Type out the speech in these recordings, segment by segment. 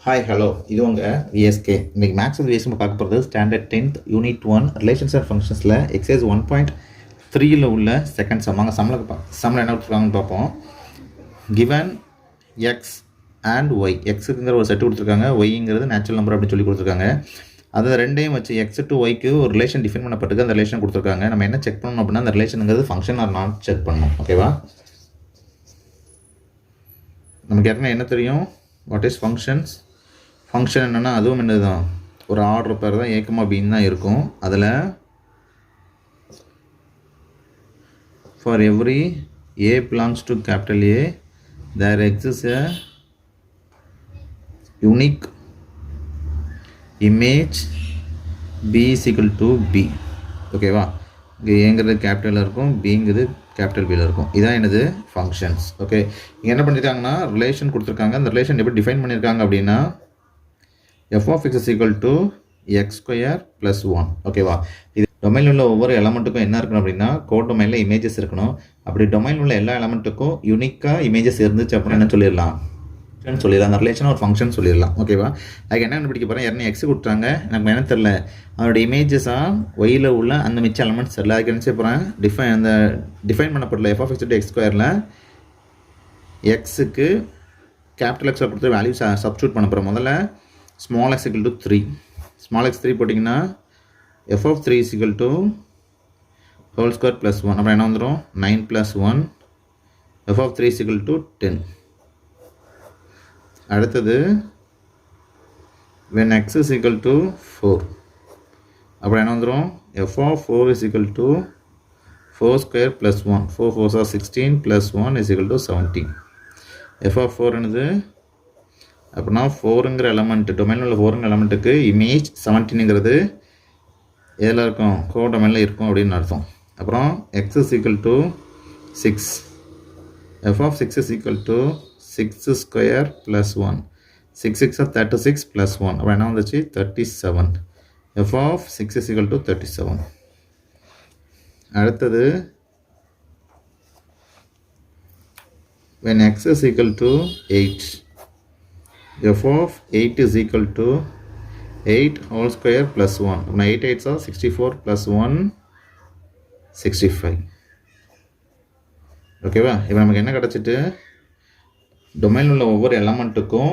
Hi hello இது உங்கள் VSK. இன்றைக்கி மேக்ஸ் வித் விஎஸ்கே பார்க்க போகிறது standard 10th unit 1 relations and ஃபங்க்ஷன்ஸில் எக்ஸைஸ் 1.3யில் உள்ள செகண்ட் சம். அங்கே சம்மில் என்ன கொடுத்துருக்காங்கன்னு பார்ப்போம். கிவன் எக்ஸ் அண்ட் ஒய், எக்ஸுக்குங்கிற ஒரு செட்டு கொடுத்துருக்காங்க, ஒய்ங்கிறது நேச்சுரல் நம்பர் அப்படின்னு சொல்லி கொடுத்துருக்காங்க. அதை ரெண்டையும் வச்சு எக்ஸ் டு ஒய்க்கு ஒரு ரிலேஷன் டிஃபைன் பண்ணப்பட்டிருக்கு. அந்த ரிலேஷன் கொடுத்துருக்காங்க. நம்ம என்ன செக் பண்ணணும் அப்படின்னா அந்த ரிலேஷனுங்கிறது ஃபங்க்ஷன் ஆர் நாட் செக் பண்ணணும். ஓகேவா? நமக்கு ஏற்கனவே என்ன தெரியும், வாட் இஸ் ஃபங்க்ஷன்ஸ். ஃபங்க்ஷன் என்னென்னா அதுவும் என்ன தான் ஒரு ஆர்டர் பேர் தான் ஏக்கமாக பின்னு தான் இருக்கும். அதில் for every A belongs to capital A there exist a unique image B is equal to B. ஓகேவா? இங்கே ஏங்கிறது கேபிட்டலில் இருக்கும், பிங்கிறது கேபிட்டல் பியில் இருக்கும். இதான் என்னது ஃபங்க்ஷன்ஸ். ஓகே, இங்கே என்ன பண்ணியிருக்காங்கன்னா ரிலேஷன் கொடுத்துருக்காங்க. அந்த ரிலேஷன் எப்படி டிஃபைன் பண்ணியிருக்காங்க அப்படின்னா f of x is equal to x square plus 1. ஓகேவா? இது டொமைனில் உள்ள ஒவ்வொரு எலமெண்ட்டுக்கும் என்ன இருக்கணும் அப்படின்னா கோட் டொமைனில் இமேஜஸ் இருக்கணும். அப்படி டொமைனில் உள்ள எல்லா எலமெண்ட்டுக்கும் யூனிக்காக இமேஜஸ் இருந்துச்சு அப்படின்னு என்ன சொல்லிடலாம் அந்த ரிலேஷன் ஒரு ஃபங்க்ஷன் சொல்லிடலாம். ஓகேவா? அதுக்கு என்ன கண்டுபிடிக்க போகிறேன், யாருன்னு எக்ஸ் கொடுத்தாங்க, எனக்கு என்ன தெரில, அதோட இமேஜஸாக ஒயில் உள்ள அந்த மிச்ச எலமெண்ட்ஸ் இல்லை. அதுக்கு என்ன செய்ய போகிறேன், அந்த டிஃபைன் பண்ணப்படல f of x to x ஸ்கொயரில் எக்ஸுக்கு கேபிட்டல் எக்ஸில் கொடுத்து வேல்யூ சப்ஸ்டியூட் பண்ண போகிறோம். முதல்ல small x equal to 3, small x 3 போட்டிங்கன்னா f of 3 is equal to whole square plus 1. அப்புறம் என்ன வந்துடும், 9 plus 1, f of 3 is equal to 10. அடுத்தது when x is equal to 4, அப்புறம் என்ன வந்துடும், f of 4 is equal to 4 square plus 1, 4 4s are 16 plus 1 is equal to 17. f of 4 என்னது அப்படின்னா 4ங்கிற element, டொமைனில் உள்ள 4ங்கிற எலமெண்ட்டுக்கு இமேஜ் 17ங்கிறது எதில் இருக்கும், கோ டொமைனில் இருக்கும் அப்படின்னு அர்த்தம். அப்புறம் X is equal to 6, F of 6 is equal to 6 square plus 1, 6 6 36 plus 1, அப்புறம் என்ன வந்துச்சு 37. F of 6 is equal to 37. அடுத்தது when x is equal to 8, f of 8 is equal to 8 whole square plus 1. 8 8s are 64 plus 1 65. ஓகேவா? இப்போ நமக்கு என்ன கிடச்சிட்டு, டொமைனில் உள்ள ஒவ்வொரு எலமெண்ட்டுக்கும்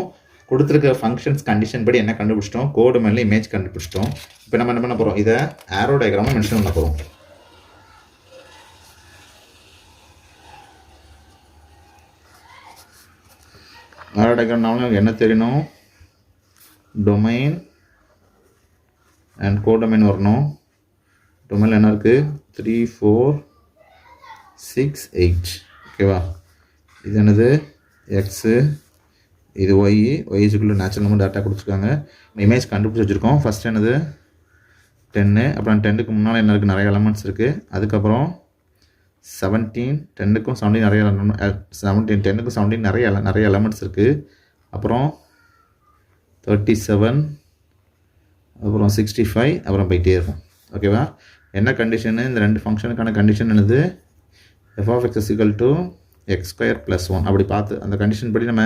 கொடுத்துருக்க ஃபங்க்ஷன்ஸ் கண்டிஷன் படி என்ன கண்டுபிடிச்சிட்டோம், கோ டொமைனில் இமேஜ் கண்டுபிடிச்சிட்டோம். இப்போ நம்ம என்ன பண்ண போகிறோம், இதை ஆரோ டயக்ராமாக மென்ஷன் பண்ண போகிறோம். ஆரோ டயக்ராம்னாலும் என்ன தெரியணும், டொமைன் அண்ட் கோ டொமைன் வரணும். டொமைனில் என்ன இருக்குது, 3 4 6 8. ஓகேவா? இது என்னது எக்ஸு, இது ஒய், ஒய்ஸுக்குள்ளே நேச்சுரல் நம்பர் டேட்டா கொடுத்துருக்காங்க. இமேஜ் கண்டுபிடிச்சி வச்சுருக்கோம். ஃபஸ்ட் என்னது 10, அப்புறம் 10க்கு முன்னால் என்ன இருக்குது, நிறைய எலமெண்ட்ஸ் இருக்குது. அதுக்கப்புறம் 17, 10க்கும் 17 நிறைய 17 10க்கும் 17 நிறைய எலமெண்ட்ஸ் இருக்குது. அப்புறம் 37, அப்புறம் 65, அப்புறம் போயிட்டே இருக்கும். ஓகேவா? என்ன கண்டிஷனு, இந்த ரெண்டு ஃபங்க்ஷனுக்கான கண்டிஷன் என்னது, f of x is equal to x square plus 1. அப்படி பார்த்து அந்த கண்டிஷன் படி நம்ம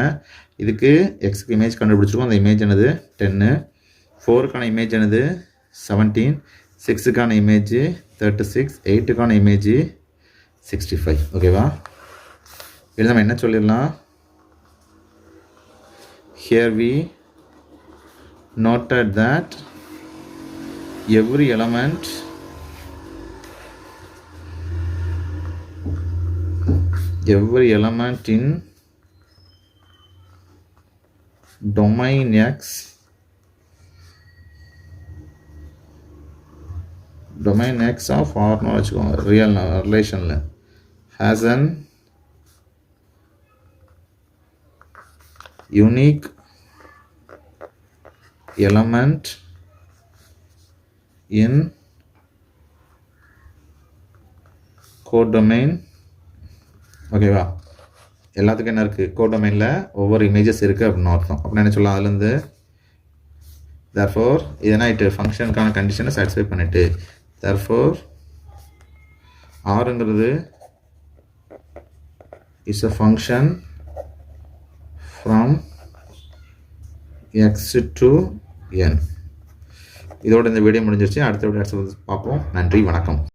இதுக்கு எக்ஸுக்கு இமேஜ் கண்டுபிடிச்சிருக்கோம். அந்த இமேஜ் என்னது 10, 4க்கான இமேஜ் என்னது 17, 6க்கான இமேஜ் 36, 8க்கான இமேஜ் 65. ஓகேவா? இது நம்ம என்ன சொல்லிடலாம், here we noted that every element in domain x of R னு வச்சுக்கோங்க, ரியல் ரிலேஷனில் has an unique element in codomain. ஓகேவா? எல்லாத்துக்கும் என்ன இருக்குது, கோடொமைனில் ஒவ்வொரு இமேஜஸ் இருக்குது அப்படின்னு அர்த்தம். அப்படின்னு என்ன சொல்லலாம், அதுலேருந்து therefore இதனா இட்டு ஃபங்க்ஷனுக்கான கண்டிஷனை சாட்டிஸ்ஃபை பண்ணிட்டு, therefore ஆறுங்கிறது is a function from x to n. இதோட இந்த வீடியோ முடிஞ்சிருச்சு. அடுத்த வீடியோ பார்ப்போம். நன்றி, வணக்கம்.